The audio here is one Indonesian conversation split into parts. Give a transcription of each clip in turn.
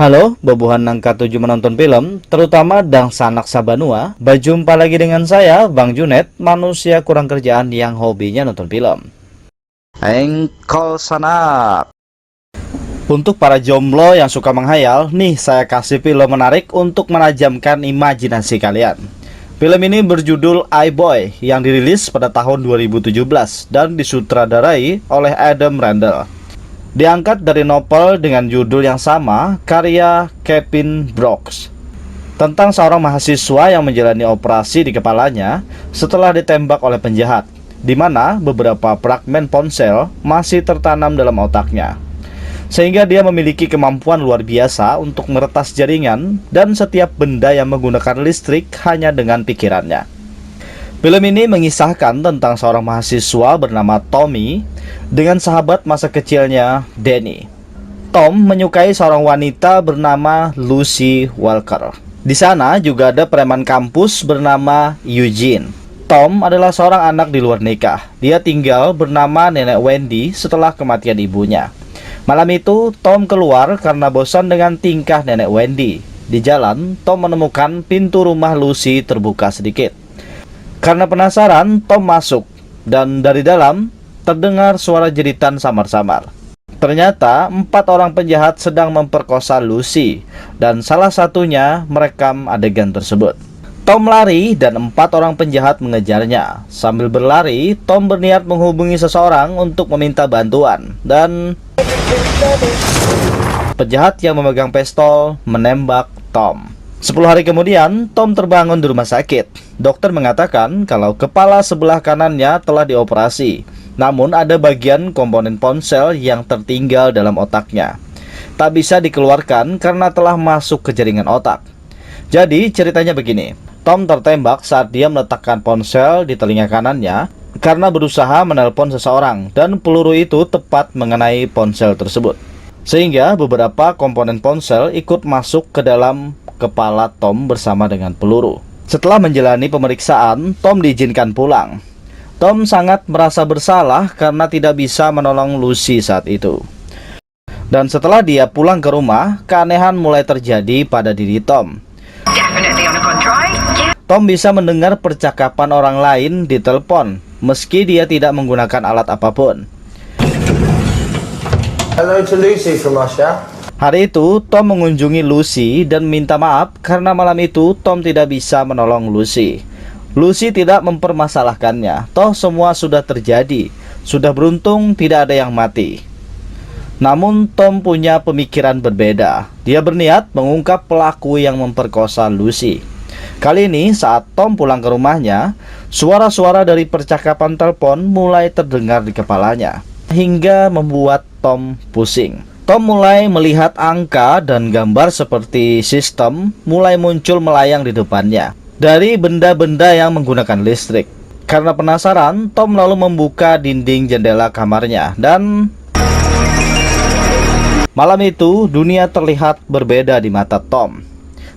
Halo, bobohan nangka tujuh menonton film, terutama Dang Sanak Sabanua. Berjumpa lagi dengan saya, Bang Junet, manusia kurang kerjaan yang hobinya nonton film. Engkol Sanak. Untuk para jomblo yang suka menghayal, nih saya kasih film menarik untuk menajamkan imajinasi kalian. Film ini berjudul iBoy yang dirilis pada tahun 2017 dan disutradarai oleh Adam Randall. Diangkat dari novel dengan judul yang sama, karya Kevin Brooks, tentang seorang mahasiswa yang menjalani operasi di kepalanya setelah ditembak oleh penjahat, di mana beberapa fragmen ponsel masih tertanam dalam otaknya, sehingga dia memiliki kemampuan luar biasa untuk meretas jaringan dan setiap benda yang menggunakan listrik hanya dengan pikirannya. Film ini mengisahkan tentang seorang mahasiswa bernama Tommy dengan sahabat masa kecilnya, Danny. Tom menyukai seorang wanita bernama Lucy Walker. Di sana juga ada preman kampus bernama Eugene. Tom adalah seorang anak di luar nikah. Dia tinggal bernama Nenek Wendy setelah kematian ibunya. Malam itu, Tom keluar karena bosan dengan tingkah Nenek Wendy. Di jalan, Tom menemukan pintu rumah Lucy terbuka sedikit. Karena penasaran, Tom masuk, dan dari dalam terdengar suara jeritan samar-samar. Ternyata 4 orang penjahat sedang memperkosa Lucy, dan salah satunya merekam adegan tersebut. Tom lari dan 4 orang penjahat mengejarnya. Sambil berlari, Tom berniat menghubungi seseorang untuk meminta bantuan, dan penjahat yang memegang pistol menembak Tom. 10 hari kemudian, Tom terbangun di rumah sakit. Dokter mengatakan kalau kepala sebelah kanannya telah dioperasi, namun ada bagian komponen ponsel yang tertinggal dalam otaknya. Tak bisa dikeluarkan karena telah masuk ke jaringan otak. Jadi ceritanya begini, Tom tertembak saat dia meletakkan ponsel di telinga kanannya karena berusaha menelpon seseorang, dan peluru itu tepat mengenai ponsel tersebut, sehingga beberapa komponen ponsel ikut masuk ke dalam kepala Tom bersama dengan peluru. Setelah menjalani pemeriksaan, Tom diizinkan pulang. Tom sangat merasa bersalah karena tidak bisa menolong Lucy saat itu. Dan setelah dia pulang ke rumah, keanehan mulai terjadi pada diri Tom. Tom bisa mendengar percakapan orang lain di telepon, meski dia tidak menggunakan alat apapun. Hello to Lucy from Russia. Hari itu, Tom mengunjungi Lucy dan minta maaf karena malam itu Tom tidak bisa menolong Lucy. Lucy tidak mempermasalahkannya, toh semua sudah terjadi. Sudah beruntung tidak ada yang mati. Namun Tom punya pemikiran berbeda. Dia berniat mengungkap pelaku yang memperkosa Lucy. Kali ini saat Tom pulang ke rumahnya, suara-suara dari percakapan telepon mulai terdengar di kepalanya, hingga membuat Tom pusing. Tom mulai melihat angka dan gambar seperti sistem mulai muncul melayang di depannya dari benda-benda yang menggunakan listrik. Karena penasaran, Tom lalu membuka dinding jendela kamarnya, dan malam itu dunia terlihat berbeda di mata Tom.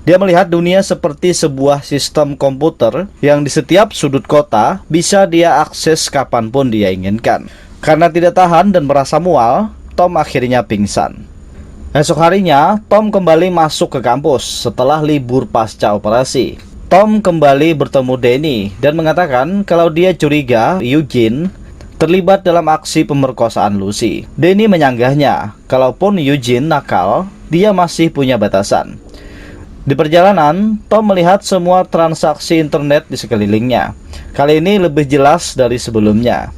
Dia melihat dunia seperti sebuah sistem komputer yang di setiap sudut kota bisa dia akses kapanpun dia inginkan. Karena tidak tahan dan merasa mual, Tom akhirnya pingsan. Esok harinya, Tom kembali masuk ke kampus setelah libur pasca operasi. Tom kembali bertemu Danny dan mengatakan kalau dia curiga Eugene terlibat dalam aksi pemerkosaan Lucy. Danny menyanggahnya, kalaupun Eugene nakal, dia masih punya batasan. Di perjalanan, Tom melihat semua transaksi internet di sekelilingnya. Kali ini lebih jelas dari sebelumnya.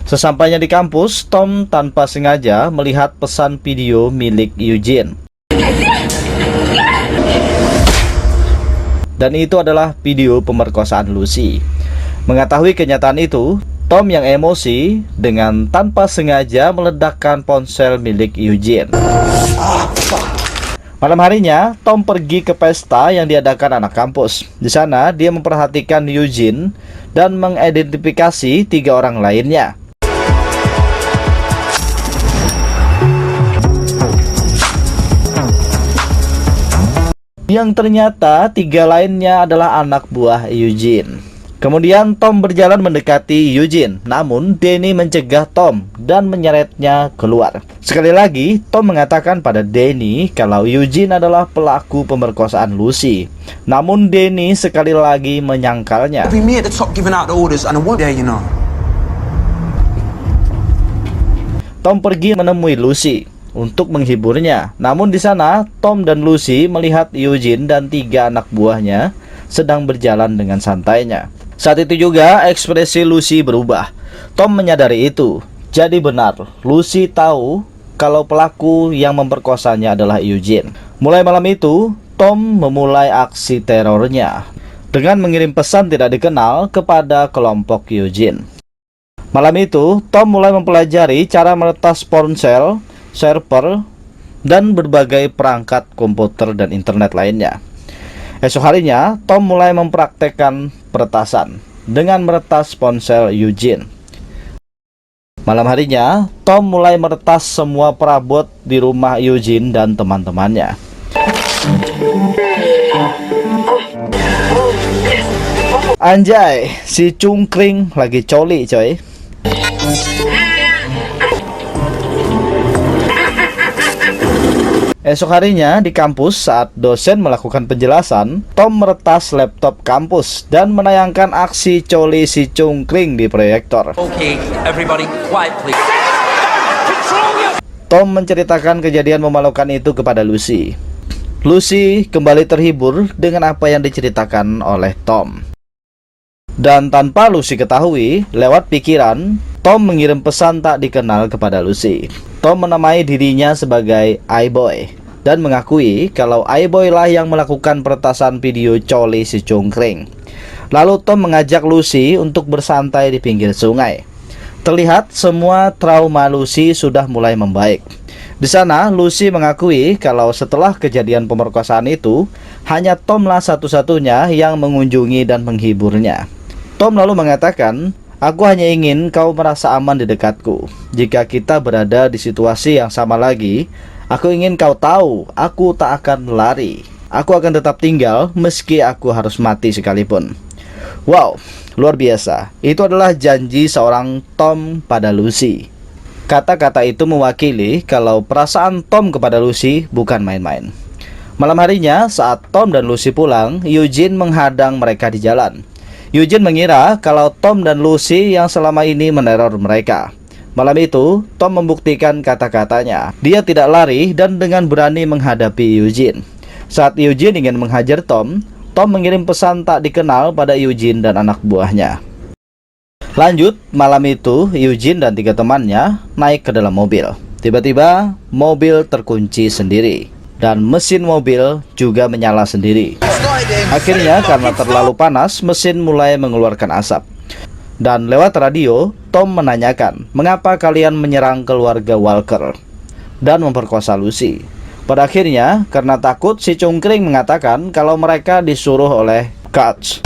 Sesampainya di kampus, Tom tanpa sengaja melihat pesan video milik Eugene. Dan itu adalah video pemerkosaan Lucy. Mengetahui kenyataan itu, Tom yang emosi dengan tanpa sengaja meledakkan ponsel milik Eugene. Malam harinya, Tom pergi ke pesta yang diadakan anak kampus. Di sana, dia memperhatikan Eugene dan mengidentifikasi 3 orang lainnya. Yang ternyata 3 lainnya adalah anak buah Eugene. Kemudian Tom berjalan mendekati Eugene, namun Danny mencegah Tom dan menyeretnya keluar. Sekali lagi, Tom mengatakan pada Danny kalau Eugene adalah pelaku pemerkosaan Lucy. Namun Danny sekali lagi menyangkalnya. It'll be me at the top giving out the orders and I won't there, you know. Tom pergi menemui Lucy untuk menghiburnya. Namun di sana, Tom dan Lucy melihat Eugene dan 3 anak buahnya sedang berjalan dengan santainya. Saat itu juga ekspresi Lucy berubah. Tom menyadari itu. Jadi benar, Lucy tahu kalau pelaku yang memperkosanya adalah Eugene. Mulai malam itu, Tom memulai aksi terornya dengan mengirim pesan tidak dikenal kepada kelompok Eugene. Malam itu, Tom mulai mempelajari cara meretas ponsel, server, dan berbagai perangkat komputer dan internet lainnya. Esok harinya, Tom mulai mempraktekkan peretasan dengan meretas ponsel Eugene. Malam harinya, Tom mulai meretas semua perabot di rumah Eugene dan teman-temannya. Anjay, si cungkring lagi coli coy. Esok harinya di kampus saat dosen melakukan penjelasan, Tom meretas laptop kampus dan menayangkan aksi coli si cungkring di proyektor. Okay, everybody quiet please. Tom menceritakan kejadian memalukan itu kepada Lucy. Lucy kembali terhibur dengan apa yang diceritakan oleh Tom. Dan tanpa Lucy ketahui, lewat pikiran, Tom mengirim pesan tak dikenal kepada Lucy. Tom menamai dirinya sebagai iBoy dan mengakui kalau iBoy lah yang melakukan peretasan video coli si cungkring. Lalu Tom mengajak Lucy untuk bersantai di pinggir sungai. Terlihat semua trauma Lucy sudah mulai membaik. Di sana Lucy mengakui kalau setelah kejadian pemerkosaan itu, hanya Tom lah satu-satunya yang mengunjungi dan menghiburnya. Tom lalu mengatakan, "Aku hanya ingin kau merasa aman di dekatku. Jika kita berada di situasi yang sama lagi, aku ingin kau tahu, aku tak akan lari. Aku akan tetap tinggal meski aku harus mati sekalipun." Wow, luar biasa. Itu adalah janji seorang Tom pada Lucy. Kata-kata itu mewakili kalau perasaan Tom kepada Lucy bukan main-main. Malam harinya, saat Tom dan Lucy pulang, Eugene menghadang mereka di jalan. Eugene mengira kalau Tom dan Lucy yang selama ini meneror mereka. Malam itu, Tom membuktikan kata-katanya. Dia tidak lari dan dengan berani menghadapi Eugene. Saat Eugene ingin menghajar Tom, Tom mengirim pesan tak dikenal pada Eugene dan anak buahnya. Lanjut, malam itu Eugene dan 3 temannya naik ke dalam mobil. Tiba-tiba, mobil terkunci sendiri dan mesin mobil juga menyala sendiri. Akhirnya karena terlalu panas, mesin mulai mengeluarkan asap. Dan lewat radio, Tom menanyakan, "Mengapa kalian menyerang keluarga Walker dan memperkosa Lucy?" Pada akhirnya, karena takut, si cungkring mengatakan kalau mereka disuruh oleh Katz.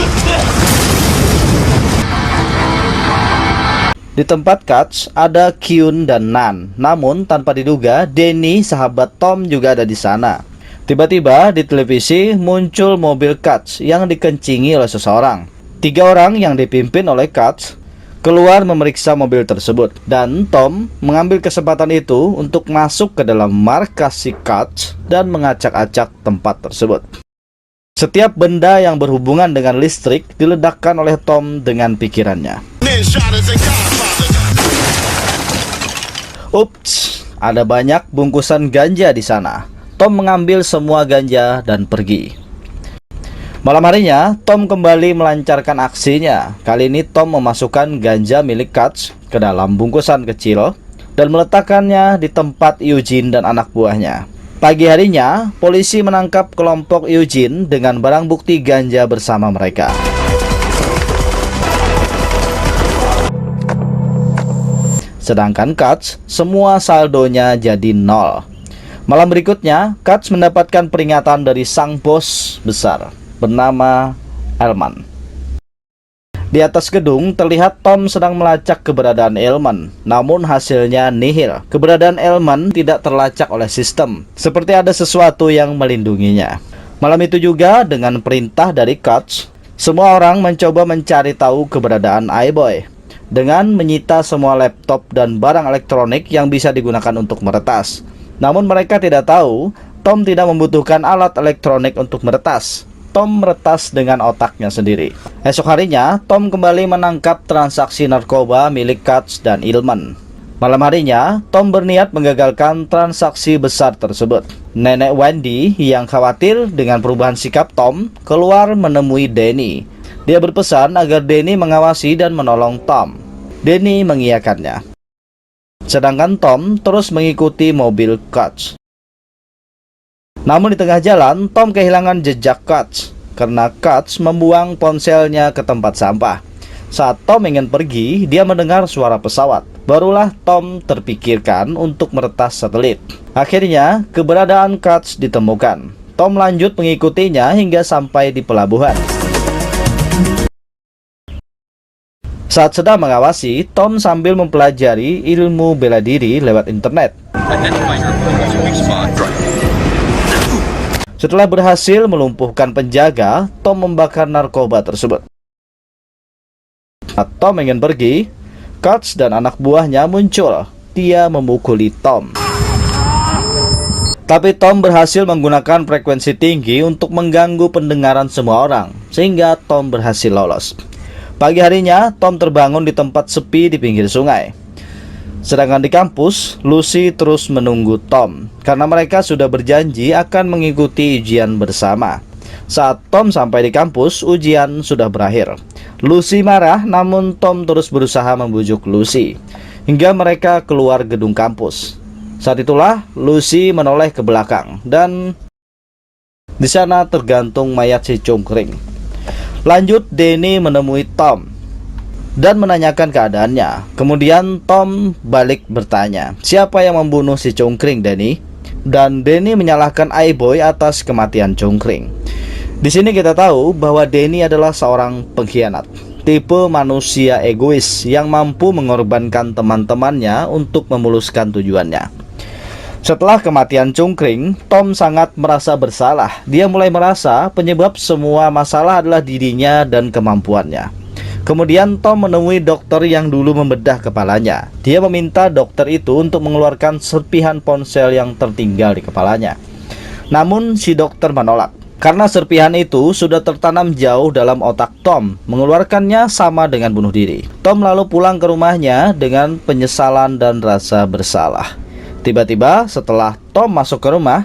Di tempat Katz ada Kyun dan Nan. Namun tanpa diduga, Danny, sahabat Tom, juga ada di sana. Tiba-tiba di televisi muncul mobil Katz yang dikencingi oleh seseorang. 3 orang yang dipimpin oleh Katz keluar memeriksa mobil tersebut. Dan Tom mengambil kesempatan itu untuk masuk ke dalam markas si Katz dan mengacak-acak tempat tersebut. Setiap benda yang berhubungan dengan listrik diledakkan oleh Tom dengan pikirannya. Ups, ada banyak bungkusan ganja di sana. Tom mengambil semua ganja dan pergi. Malam harinya, Tom kembali melancarkan aksinya. Kali ini Tom memasukkan ganja milik Katz ke dalam bungkusan kecil dan meletakkannya di tempat Eugene dan anak buahnya. Pagi harinya, polisi menangkap kelompok Eugene dengan barang bukti ganja bersama mereka. Sedangkan Katz, semua saldonya jadi 0. Malam berikutnya, Katz mendapatkan peringatan dari sang bos besar bernama Elman. Di atas gedung terlihat Tom sedang melacak keberadaan Elman, namun hasilnya nihil. Keberadaan Elman tidak terlacak oleh sistem, seperti ada sesuatu yang melindunginya. Malam itu juga dengan perintah dari Katz, Semua orang mencoba mencari tahu keberadaan iBoy dengan menyita semua laptop dan barang elektronik yang bisa digunakan untuk meretas. Namun mereka tidak tahu Tom tidak membutuhkan alat elektronik untuk meretas. Tom meretas dengan otaknya sendiri. Esok harinya, Tom kembali menangkap transaksi narkoba milik Katz dan Ilman. Malam harinya, Tom berniat menggagalkan transaksi besar tersebut. Nenek Wendy yang khawatir dengan perubahan sikap Tom keluar menemui Danny. Dia berpesan agar Danny mengawasi dan menolong Tom. Danny mengiyakannya. Sedangkan Tom terus mengikuti mobil Katz. Namun di tengah jalan, Tom kehilangan jejak Katz karena Katz membuang ponselnya ke tempat sampah. Saat Tom ingin pergi, dia mendengar suara pesawat. Barulah Tom terpikirkan untuk meretas satelit. Akhirnya, keberadaan Katz ditemukan. Tom lanjut mengikutinya hingga sampai di pelabuhan. Saat sedang mengawasi, Tom sambil mempelajari ilmu bela diri lewat internet. Setelah berhasil melumpuhkan penjaga, Tom membakar narkoba tersebut. Saat Tom ingin pergi, Katz dan anak buahnya muncul. Dia memukuli Tom. Tapi Tom berhasil menggunakan frekuensi tinggi untuk mengganggu pendengaran semua orang, sehingga Tom berhasil lolos. Pagi harinya, Tom terbangun di tempat sepi di pinggir sungai. Sedangkan di kampus, Lucy terus menunggu Tom, karena mereka sudah berjanji akan mengikuti ujian bersama. Saat Tom sampai di kampus, ujian sudah berakhir. Lucy marah, namun Tom terus berusaha membujuk Lucy hingga mereka keluar gedung kampus. Saat itulah Lucy menoleh ke belakang dan di sana tergantung mayat si cungkring. Lanjut, Danny menemui Tom dan menanyakan keadaannya. Kemudian Tom balik bertanya, "Siapa yang membunuh si cungkring, Danny?" Dan Danny menyalahkan iBoy atas kematian cungkring. Di sini kita tahu bahwa Danny adalah seorang pengkhianat, tipe manusia egois yang mampu mengorbankan teman-temannya untuk memuluskan tujuannya. Setelah kematian cungkring, Tom sangat merasa bersalah. Dia mulai merasa penyebab semua masalah adalah dirinya dan kemampuannya. Kemudian Tom menemui dokter yang dulu membedah kepalanya. Dia meminta dokter itu untuk mengeluarkan serpihan ponsel yang tertinggal di kepalanya. Namun si dokter menolak. Karena serpihan itu sudah tertanam jauh dalam otak Tom, mengeluarkannya sama dengan bunuh diri. Tom lalu pulang ke rumahnya dengan penyesalan dan rasa bersalah. Tiba-tiba setelah Tom masuk ke rumah,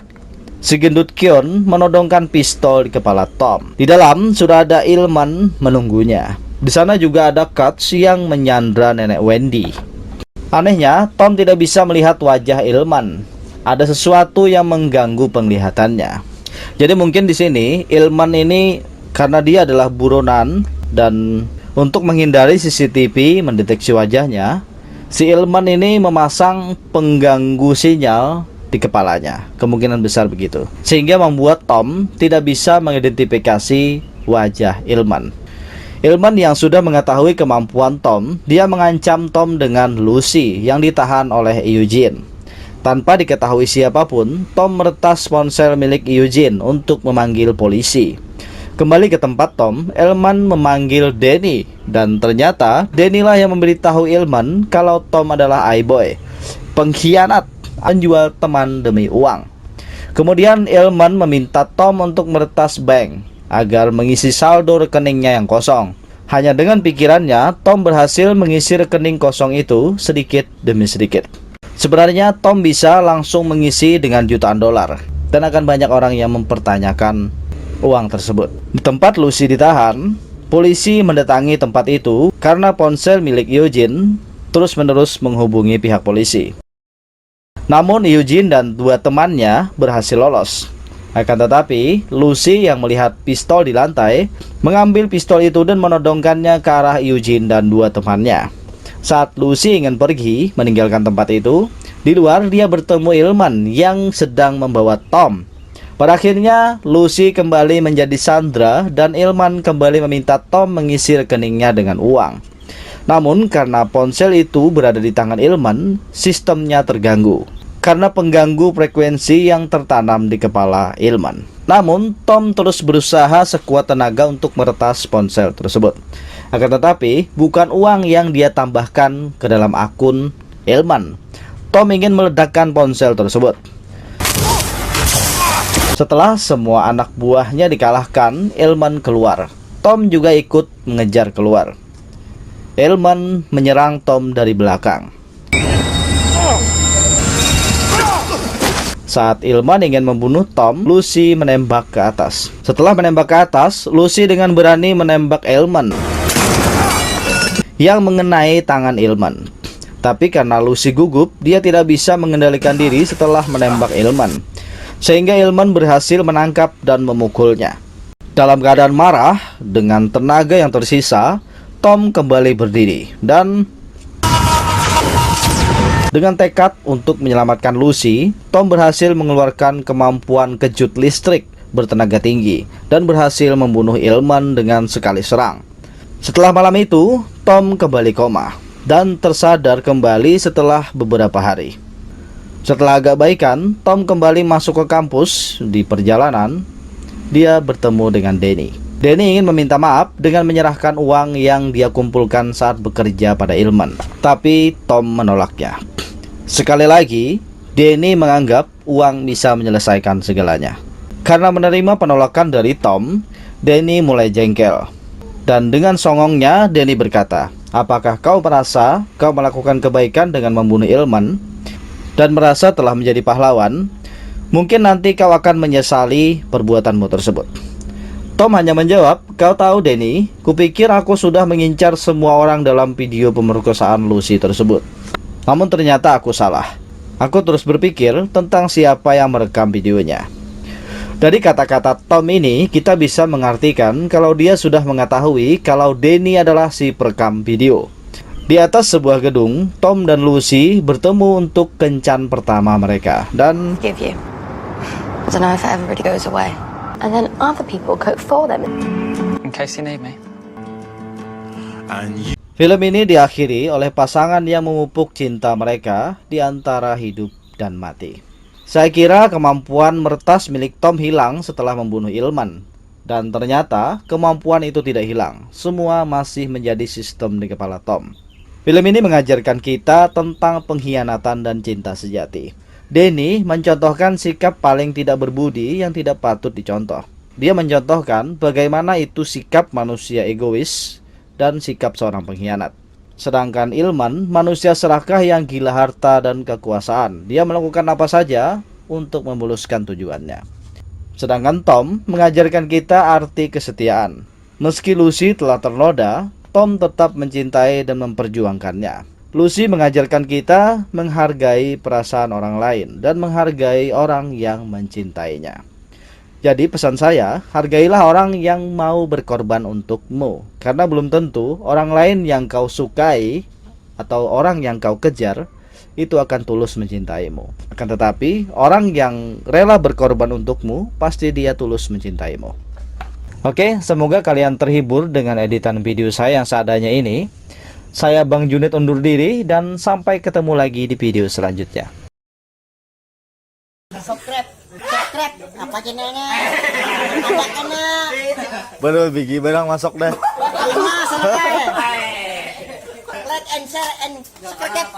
si gendut Kyon menodongkan pistol di kepala Tom. Di dalam sudah ada Ilman menunggunya. Di sana juga ada Katz yang menyandra nenek Wendy. Anehnya, Tom tidak bisa melihat wajah Ilman. Ada sesuatu yang mengganggu penglihatannya. Jadi mungkin di sini Ilman ini karena dia adalah buronan dan untuk menghindari CCTV mendeteksi wajahnya, si Ilman ini memasang pengganggu sinyal di kepalanya. Kemungkinan besar begitu. Sehingga membuat Tom tidak bisa mengidentifikasi wajah Ilman. Ilman yang sudah mengetahui kemampuan Tom, dia mengancam Tom dengan Lucy yang ditahan oleh Eugene. Tanpa diketahui siapapun, Tom meretas ponsel milik Eugene untuk memanggil polisi. Kembali ke tempat Tom, Ilman memanggil Danny dan ternyata Danny lah yang memberitahu Ilman kalau Tom adalah iBoy, pengkhianat, menjual teman demi uang. Kemudian Ilman meminta Tom untuk meretas bank agar mengisi saldo rekeningnya yang kosong. Hanya dengan pikirannya, Tom berhasil mengisi rekening kosong itu sedikit demi sedikit. Sebenarnya Tom bisa langsung mengisi dengan jutaan dolar dan akan banyak orang yang mempertanyakan uang tersebut. Di tempat Lucy ditahan, polisi mendatangi tempat itu karena ponsel milik Eugene terus-menerus menghubungi pihak polisi. Namun Eugene dan dua temannya berhasil lolos. Akan tetapi, Lucy yang melihat pistol di lantai mengambil pistol itu dan menodongkannya ke arah Eugene dan dua temannya. Saat Lucy ingin pergi meninggalkan tempat itu, di luar dia bertemu Ilman yang sedang membawa Tom. Pada akhirnya Lucy kembali menjadi sandra dan Ilman kembali meminta Tom mengisi rekeningnya dengan uang. Namun karena ponsel itu berada di tangan Ilman, sistemnya terganggu. karena pengganggu frekuensi yang tertanam di kepala Ilman. Namun, Tom terus berusaha sekuat tenaga untuk meretas ponsel tersebut. Akan tetapi, bukan uang yang dia tambahkan ke dalam akun Ilman. Tom ingin meledakkan ponsel tersebut. Setelah semua anak buahnya dikalahkan, Ilman keluar. Tom juga ikut mengejar keluar. Ilman menyerang Tom dari belakang. Saat Ilman ingin membunuh Tom, Lucy menembak ke atas. Setelah menembak ke atas, Lucy dengan berani menembak Ilman yang mengenai tangan Ilman. Tapi karena Lucy gugup, dia tidak bisa mengendalikan diri setelah menembak Ilman, sehingga Ilman berhasil menangkap dan memukulnya. Dalam keadaan marah, dengan tenaga yang tersisa, Tom kembali berdiri dan dengan tekad untuk menyelamatkan Lucy, Tom berhasil mengeluarkan kemampuan kejut listrik bertenaga tinggi dan berhasil membunuh Ilman dengan sekali serang. Setelah malam itu, Tom kembali koma dan tersadar kembali setelah beberapa hari. Setelah agak baikan, Tom kembali masuk ke kampus. Di perjalanan, dia bertemu dengan Danny. Danny ingin meminta maaf dengan menyerahkan uang yang dia kumpulkan saat bekerja pada Ilman, tapi Tom menolaknya. Sekali lagi, Danny menganggap uang bisa menyelesaikan segalanya. Karena menerima penolakan dari Tom, Danny mulai jengkel. Dan dengan songongnya, Danny berkata, "Apakah kau merasa kau melakukan kebaikan dengan membunuh Ilman dan merasa telah menjadi pahlawan? Mungkin nanti kau akan menyesali perbuatanmu tersebut." Tom hanya menjawab, "Kau tahu Danny, kupikir aku sudah mengincar semua orang dalam video pemerkosaan Lucy tersebut. Namun ternyata aku salah. Aku terus berpikir tentang siapa yang merekam videonya." Dari kata-kata Tom ini, kita bisa mengartikan kalau dia sudah mengetahui kalau Danny adalah si perekam video. Di atas sebuah gedung, Tom dan Lucy bertemu untuk kencan pertama mereka. Dan Give you. I don't know if it ever really goes away. And then other people cook for them. In case you need me. film ini diakhiri oleh pasangan yang memupuk cinta mereka di antara hidup dan mati. Saya kira kemampuan meretas milik Tom hilang setelah membunuh Ilman. Dan ternyata kemampuan itu tidak hilang. Semua masih menjadi sistem di kepala Tom. Film ini mengajarkan kita tentang pengkhianatan dan cinta sejati. Danny mencontohkan sikap paling tidak berbudi yang tidak patut dicontoh. Dia mencontohkan bagaimana itu sikap manusia egois dan sikap seorang pengkhianat. Sedangkan Ilman, manusia serakah yang gila harta dan kekuasaan. Dia melakukan apa saja untuk memuluskan tujuannya. Sedangkan Tom mengajarkan kita arti kesetiaan. Meski Lucy telah ternoda, Tom tetap mencintai dan memperjuangkannya. Lucy mengajarkan kita menghargai perasaan orang lain dan menghargai orang yang mencintainya. Jadi pesan saya, hargailah orang yang mau berkorban untukmu. Karena belum tentu orang lain yang kau sukai atau orang yang kau kejar itu akan tulus mencintaimu. Akan tetapi orang yang rela berkorban untukmu, pasti dia tulus mencintaimu. Oke, semoga kalian terhibur dengan editan video saya yang seadanya ini. Saya Bang Junet undur diri dan sampai ketemu lagi di video selanjutnya. Subscribe apa channelnya? Ada kena. Baru bigi barang masuk deh. Like and share and subscribe.